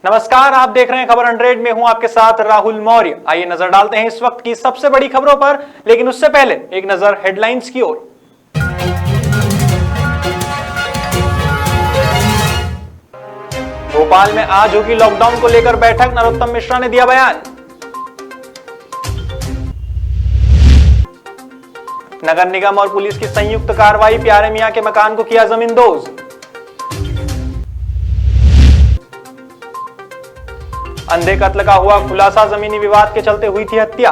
नमस्कार, आप देख रहे हैं खबर 100 में हूं आपके साथ राहुल मौर्य। आइए नजर डालते हैं इस वक्त की सबसे बड़ी खबरों पर, लेकिन उससे पहले एक नजर हेडलाइंस की ओर। भोपाल में आज होगी लॉकडाउन को लेकर बैठक, नरोत्तम मिश्रा ने दिया बयान। नगर निगम और पुलिस की संयुक्त कार्रवाई, प्यारे मियां के मकान को किया जमींदोज। अंधे कत्ल का हुआ खुलासा, जमीनी विवाद के चलते हुई थी हत्या।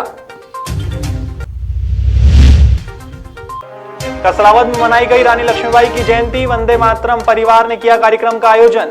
कसरावद में मनाई गई रानी लक्ष्मीबाई की जयंती, वंदे मातरम परिवार ने किया कार्यक्रम का आयोजन।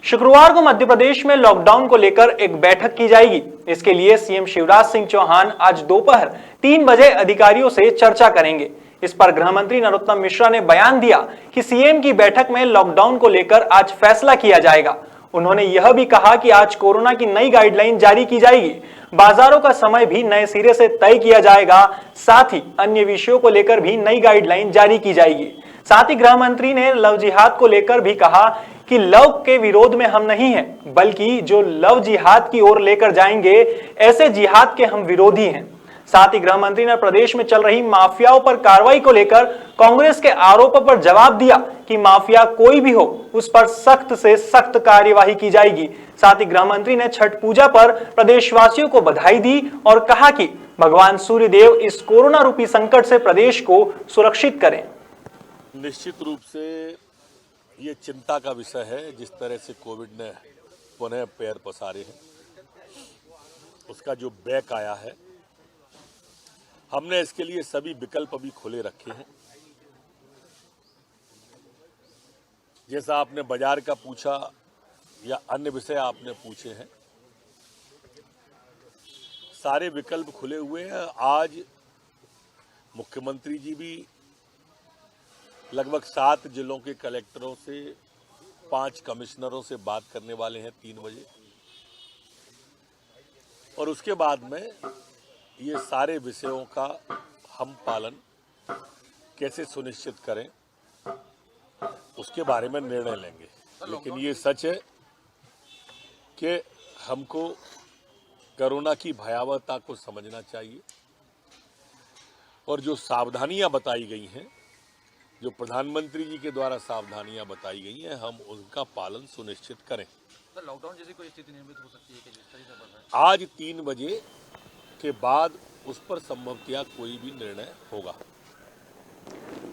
शुक्रवार को मध्य प्रदेश में लॉकडाउन को लेकर एक बैठक की जाएगी। इसके लिए सीएम शिवराज सिंह चौहान आज दोपहर 3 बजे अधिकारियों से चर्चा करेंगे। इस पर गृह मंत्री नरोत्तम मिश्रा ने बयान दिया कि सीएम की बैठक में लॉकडाउन को लेकर आज फैसला किया जाएगा। उन्होंने यह भी कहा कि आज कोरोना की नई गाइडलाइन जारी की जाएगी, बाजारों का समय भी नए सिरे से तय किया जाएगा, साथ ही अन्य विषयों को लेकर भी नई गाइडलाइन जारी की जाएगी। साथ ही गृह मंत्री ने लव जिहाद को लेकर भी कहा कि लव के विरोध में हम नहीं हैं, बल्कि जो लव जिहाद की ओर लेकर जाएंगे, ऐसे जिहाद के हम विरोधी हैं। साथ ही गृह मंत्री ने प्रदेश में चल रही माफियाओं पर कार्रवाई को लेकर कांग्रेस के आरोपों पर जवाब दिया कि माफिया कोई भी हो, उस पर सख्त से सख्त कार्यवाही की जाएगी। साथ ही गृह मंत्री ने छठ पूजा पर प्रदेशवासियों को बधाई दी और कहा कि भगवान सूर्यदेव इस कोरोना रूपी संकट से प्रदेश को सुरक्षित करें। निश्चित रूप से ये चिंता का विषय है, जिस तरह से कोविड ने पुनः पैर पसारे हैं, उसका जो बैक आया है, हमने इसके लिए सभी विकल्प अभी खुले रखे हैं। जैसा आपने बाजार का पूछा या अन्य विषय आपने पूछे हैं, सारे विकल्प खुले हुए हैं। आज मुख्यमंत्री जी भी लगभग 7 जिलों के कलेक्टरों से 5 कमिश्नरों से बात करने वाले हैं 3 बजे, और उसके बाद में ये सारे विषयों का हम पालन कैसे सुनिश्चित करें उसके बारे में निर्णय लेंगे। लेकिन ये सच है कि हमको कोरोना की भयावहता को समझना चाहिए, और जो सावधानियां बताई गई हैं, जो प्रधानमंत्री जी के द्वारा सावधानियां बताई गई हैं, हम उनका पालन सुनिश्चित करें। लॉकडाउन जैसी कोई स्थिति निर्मित हो सकती है कि जिस तरीके से बढ़ रहा है? आज 3 बजे के बाद उस पर संभवतः कोई भी निर्णय होगा।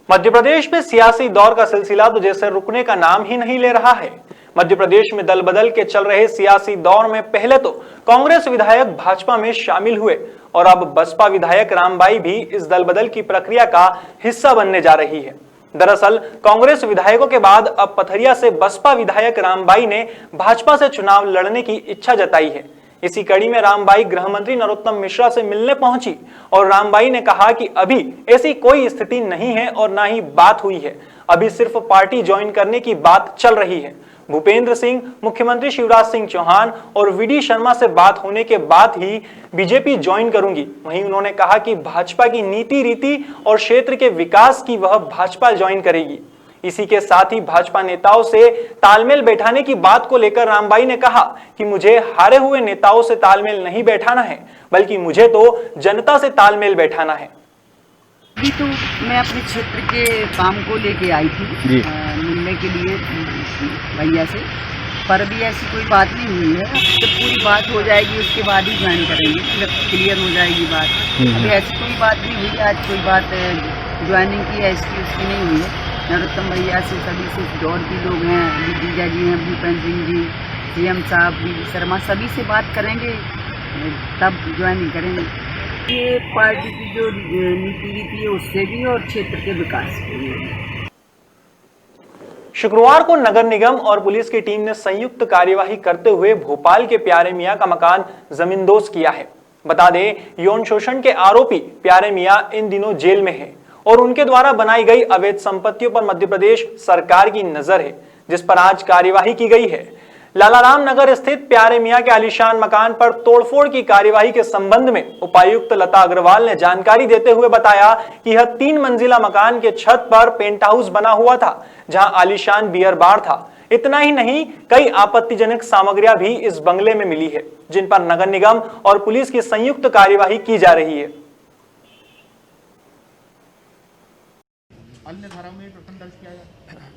मध्य प्रदेश में सियासी दौर का सिलसिला तो जैसे रुकने का नाम ही नहीं ले रहा है। मध्य प्रदेश में दल बदल के चल रहे सियासी दौर में पहले तो कांग्रेस विधायक भाजपा में शामिल हुए, और अब बसपा विधायक रामबाई भी इस दल बदल की प्रक्रिया का हिस्सा बनने जा रही है। दरअसल कांग्रेस विधायकों के बाद अब पथरिया से बसपा विधायक रामबाई ने भाजपा से चुनाव लड़ने की इच्छा जताई है। इसी कड़ी में रामबाई गृह मंत्री नरोत्तम मिश्रा से मिलने पहुंची, और रामबाई ने कहा कि अभी ऐसी कोई स्थिति नहीं है और ना ही बात हुई है, अभी सिर्फ पार्टी ज्वाइन करने की बात चल रही है। भूपेंद्र सिंह, मुख्यमंत्री शिवराज सिंह चौहान और वीडी शर्मा से बात होने के बाद ही बीजेपी ज्वाइन करूंगी। वहीं उन्होंने कहा कि भाजपा की नीति रीति और क्षेत्र के विकास की वह भाजपा ज्वाइन करेगी। इसी के साथ ही भाजपा नेताओं से तालमेल बैठाने की बात को लेकर रामबाई ने कहा कि मुझे हारे हुए नेताओं से तालमेल नहीं बैठाना है, बल्कि मुझे तो जनता से तालमेल बैठाना है। अभी तो मैं अपने क्षेत्र के काम को लेके आई थी मिलने के लिए भैया से, पर अभी ऐसी कोई बात नहीं हुई है। जब पूरी बात हो जाएगी उसके बाद ही ज्वाइन करेंगे, जब क्लियर हो जाएगी बात। अभी ऐसी कोई बात नहीं हुई, आज कोई बात ज्वाइनिंग की है इसकी उसकी नहीं हुई है। नरोत्तम भैया से, सभी से, और भी लोग हैं, जीजा जी हैं, भूपेंद्र सिंह जी, सीएम साहब, वीडी शर्मा, सभी से बात करेंगे, तब ज्वाइनिंग करेंगे। ये पार्टी की जो नीति रीति है उससे भी, और क्षेत्र के विकास के लिए। शुक्रवार को नगर निगम और पुलिस की टीम ने संयुक्त कार्यवाही करते हुए भोपाल के प्यारे मियां का मकान जमींदोज किया है। बता दें, यौन शोषण के आरोपी प्यारे मियां इन दिनों जेल में हैं, और उनके द्वारा बनाई गई अवैध संपत्तियों पर मध्य प्रदेश सरकार की नजर है, जिस पर आज कार्यवाही की गई है। लालाराम नगर स्थित प्यारे मियां के आलीशान मकान पर तोड़फोड़ की कार्यवाही के संबंध में उपायुक्त लता अग्रवाल ने जानकारी देते हुए बताया कि यह 3 मंजिला मकान के छत पर पेंट हाउस बना हुआ था, जहां आलीशान बियर बार था। इतना ही नहीं, कई आपत्तिजनक सामग्रियां भी इस बंगले में मिली है, जिन पर नगर निगम और पुलिस की संयुक्त कार्यवाही की जा रही है। अन्य धारा में प्रकरण दर्ज किया जाए।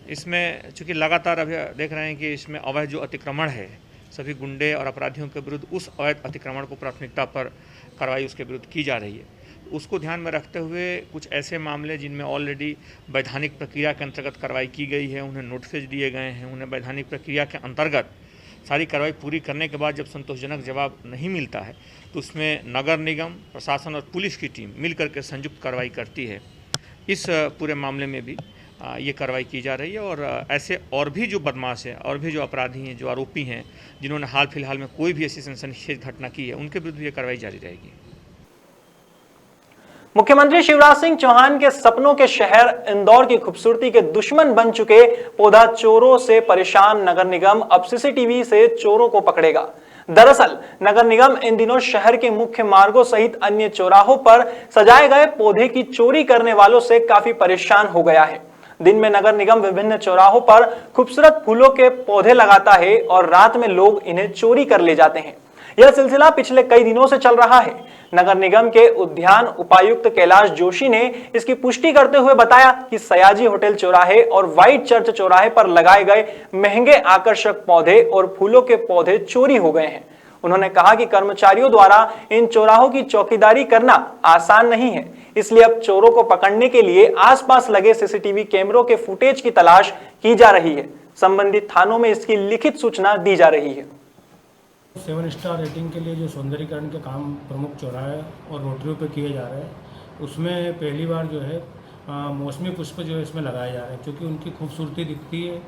इसमें चूंकि लगातार अभी देख रहे हैं कि इसमें अवैध जो अतिक्रमण है, सभी गुंडे और अपराधियों के विरुद्ध उस अवैध अतिक्रमण को प्राथमिकता पर कार्रवाई उसके विरुद्ध की जा रही है। उसको ध्यान में रखते हुए कुछ ऐसे मामले जिनमें ऑलरेडी वैधानिक प्रक्रिया के अंतर्गत कार्रवाई की गई है, उन्हें नोटिस दिए गए हैं, उन्हें वैधानिक प्रक्रिया के अंतर्गत सारी कार्रवाई पूरी करने के बाद जब संतोषजनक जवाब नहीं मिलता है तो उसमें नगर निगम, प्रशासन और पुलिस की टीम मिलकर के संयुक्त कार्रवाई करती है। इस पूरे मामले में भी ये कार्रवाई की जा रही है और ऐसे और भी जो बदमाश हैं और भी जो अपराधी हैं, जो आरोपी हैं, जिन्होंने हाल फिलहाल में कोई भी ऐसी सनसनीखेज घटना की है, उनके विरुद्ध ये कार्रवाई जारी रहेगी। मुख्यमंत्री शिवराज सिंह चौहान के सपनों के शहर इंदौर की खूबसूरती के दुश्मन बन चुके पौधा चोरों से परेशान नगर निगम अब सीसीटीवी से चोरों को पकड़ेगा। दरअसल नगर निगम इन दिनों शहर के मुख्य मार्गों सहित अन्य चौराहों पर सजाए गए पौधे की चोरी करने वालों से काफी परेशान हो गया है। दिन में नगर निगम विभिन्न चौराहों पर खूबसूरत फूलों के पौधे लगाता है और रात में लोग इन्हें चोरी कर ले जाते हैं। यह सिलसिला पिछले कई दिनों से चल रहा है। नगर निगम के उद्यान उपायुक्त कैलाश जोशी ने इसकी पुष्टि करते हुए बताया कि सयाजी होटल चौराहे और व्हाइट चर्च चौराहे पर लगाए गए महंगे आकर्षक पौधे और फूलों के पौधे चोरी हो गए हैं। उन्होंने कहा कि कर्मचारियों द्वारा इन चौराहों की चौकीदारी करना आसान नहीं है, इसलिए अब चोरों को पकड़ने के लिए आसपास लगे सीसीटीवी कैमरों के फुटेज की तलाश की जा रही है। संबंधित थानों में इसकी लिखित सूचना दी जा रही है। 7 स्टार रेटिंग के लिए जो सौंदर्यीकरण के काम प्रमुख चौराहे और रोटरियों पे किए जा रहे हैं, उसमें पहली बार जो है मौसमी पुष्प जो है इसमें लगाए जा रहे हैं, क्योंकि उनकी खूबसूरती दिखती है।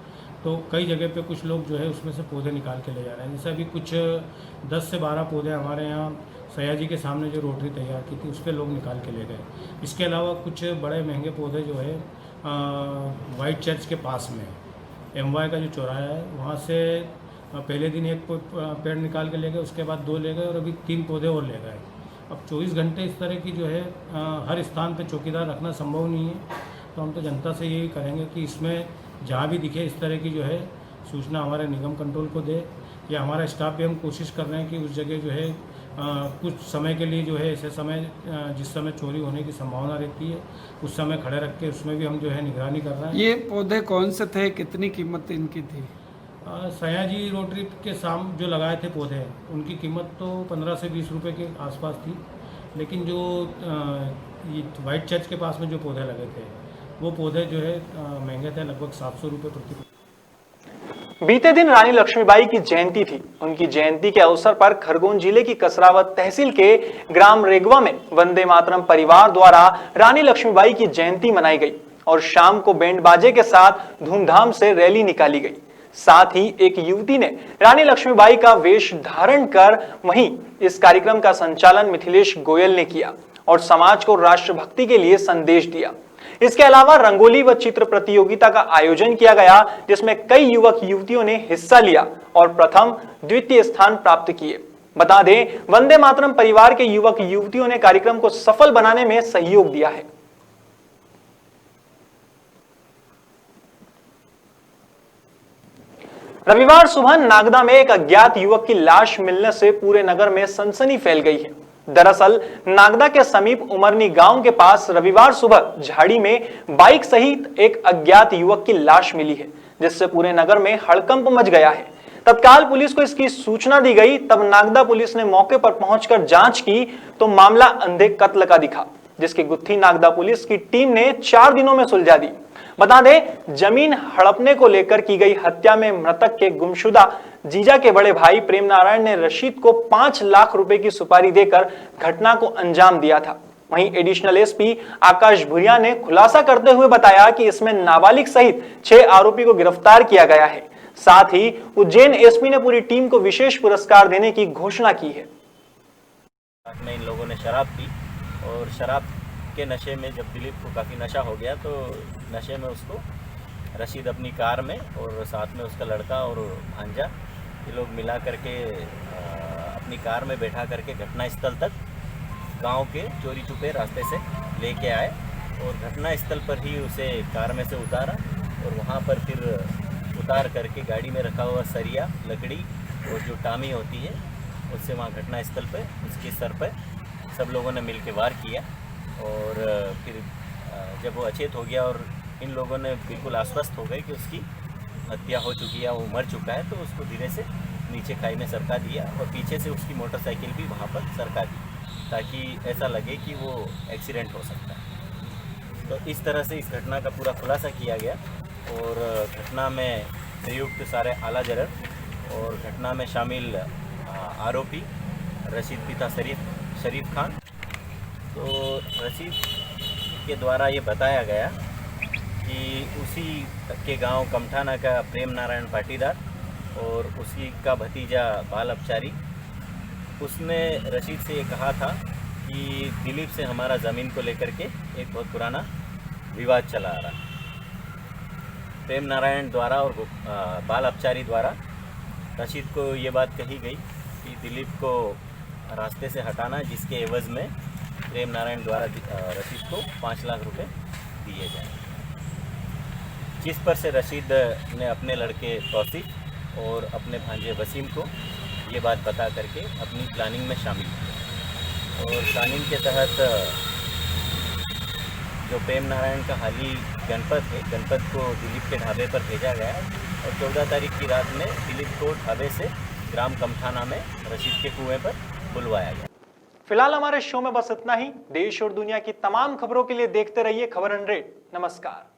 तो कई जगह पे कुछ लोग जो है उसमें से पौधे निकाल के ले जा रहे हैं। जैसे अभी कुछ 10 से 12 पौधे हमारे यहाँ सयाजी के सामने जो रोटरी तैयार की थी उस पर लोग निकाल के ले गए। इसके अलावा कुछ बड़े महंगे पौधे जो है वाइट चर्च के पास में MY का जो चौराहा है वहाँ से पहले दिन एक पेड़ निकाल के ले गए, उसके बाद 2 ले गए और अभी 3 पौधे और ले गए। अब 24 घंटे इस तरह की जो है हर स्थान पे चौकीदार रखना संभव नहीं है, तो हम तो जनता से यही करेंगे कि इसमें जहाँ भी दिखे इस तरह की जो है सूचना हमारे निगम कंट्रोल को दे, या हमारा स्टाफ भी हम कोशिश कर रहे हैं कि उस जगह जो है कुछ समय के लिए जो है ऐसे समय जिस समय चोरी होने की संभावना रहती है उस समय खड़े रख के उसमें भी हम जो है निगरानी कर रहे हैं। ये पौधे कौन से थे, कितनी कीमत इनकी थी? सयाजी रोटरी के साम जो लगाए थे पौधे उनकी कीमत तो 15 से 20 रुपये के आसपास थी, लेकिन जो ये वाइट चर्च के पास में जो पौधे लगे थे वो पौधे जो है महंगे थे, लगभग 700 रुपये प्रति। बीते दिन रानी लक्ष्मीबाई की जयंती थी। उनकी जयंती के अवसर पर खरगोन जिले की कसरावत तहसील के ग्राम रेगवा में वंदे मातरम परिवार द्वारा रानी लक्ष्मीबाई की जयंती मनाई गई और शाम को बैंड बाजे के साथ धूमधाम से रैली निकाली गई। साथ ही एक युवती ने रानी लक्ष्मीबाई का वेश धारण कर वहीं इस कार्यक्रम का संचालन मिथिलेश गोयल ने किया और समाज को राष्ट्रभक्ति के लिए संदेश दिया। इसके अलावा रंगोली व चित्र प्रतियोगिता का आयोजन किया गया, जिसमें कई युवक युवतियों ने हिस्सा लिया और प्रथम द्वितीय स्थान प्राप्त किए। बता दें, वंदे मातरम परिवार के युवक युवतियों ने कार्यक्रम को सफल बनाने में सहयोग दिया है। रविवार सुबह नागदा में एक अज्ञात युवक की लाश मिलने से पूरे नगर में सनसनी फैल गई है। दरअसल नागदा के समीप उमरनी गांव के पास रविवार सुबह झाड़ी में बाइक सहित एक अज्ञात युवक की लाश मिली है, जिससे पूरे नगर में हड़कंप मच गया है। तत्काल पुलिस को इसकी सूचना दी गई। तब नागदा पुलिस ने मौके पर पहुंचकर जांच की तो मामला अंधे कत्ल का दिखा, जिसकी गुत्थी नागदा पुलिस की टीम ने 4 दिनों में सुलझा दी। बता दें, जमीन हड़पने को लेकर की गई हत्या में मृतक के गुमशुदा जीजा के बड़े भाई प्रेम नारायण ने रशीद को 5 लाख रुपए की सुपारी देकर घटना को अंजाम दिया था। वहीं एडिशनल एसपी आकाश भुरिया ने खुलासा करते हुए बताया कि इसमें नाबालिग सहित 6 आरोपी को गिरफ्तार किया गया है। साथ ही उज्जैन एसपी ने पूरी टीम को विशेष पुरस्कार देने की घोषणा की है। इन लोगों ने शराब पी और शराब के नशे में जब दिलीप को काफ़ी नशा हो गया तो नशे में उसको रशीद अपनी कार में और साथ में उसका लड़का और भांजा ये लोग मिला करके अपनी कार में बैठा करके घटनास्थल तक गांव के चोरी छुपे रास्ते से लेके आए और घटनास्थल पर ही उसे कार में से उतारा और वहां पर फिर उतार करके गाड़ी में रखा हुआ सरिया, लकड़ी और जो टामी होती है उससे वहाँ घटनास्थल पर उसके सर पर सब लोगों ने मिल के वार किया। और फिर जब वो अचेत हो गया और इन लोगों ने बिल्कुल आश्वस्त हो गए कि उसकी हत्या हो चुकी है, वो मर चुका है, तो उसको धीरे से नीचे खाई में सरका दिया और पीछे से उसकी मोटरसाइकिल भी वहाँ पर सरका दी ताकि ऐसा लगे कि वो एक्सीडेंट हो सकता है। तो इस तरह से इस घटना का पूरा खुलासा किया गया और घटना में प्रयुक्त सारे आला जरर और घटना में शामिल आरोपी रशीद पिता शरीफ खान। तो रशीद के द्वारा ये बताया गया कि उसी के गांव कमठाना का प्रेम नारायण पाटीदार और उसी का भतीजा बाल अपचारी, उसने रशीद से ये कहा था कि दिलीप से हमारा ज़मीन को लेकर के एक बहुत पुराना विवाद चला आ रहा। प्रेम नारायण द्वारा और बाल अपचारी द्वारा रशीद को ये बात कही गई कि दिलीप को रास्ते से हटाना, जिसके एवज़ में प्रेम नारायण द्वारा रशीद को 5 लाख रुपए दिए जाए, जिस पर से रशीद ने अपने लड़के तौसीफ और अपने भांजे वसीम को ये बात बता करके अपनी प्लानिंग में शामिल किया। और प्लानिंग के तहत जो प्रेम नारायण का हाली गणपत है, गणपत को दिलीप के ढाबे पर भेजा गया और 14 तारीख की रात में दिलीप को ढाबे से ग्राम कमठाना में रशीद के कुएं पर बुलवाया गया। फिलहाल हमारे शो में बस इतना ही। देश और दुनिया की तमाम खबरों के लिए देखते रहिए खबर 100। नमस्कार।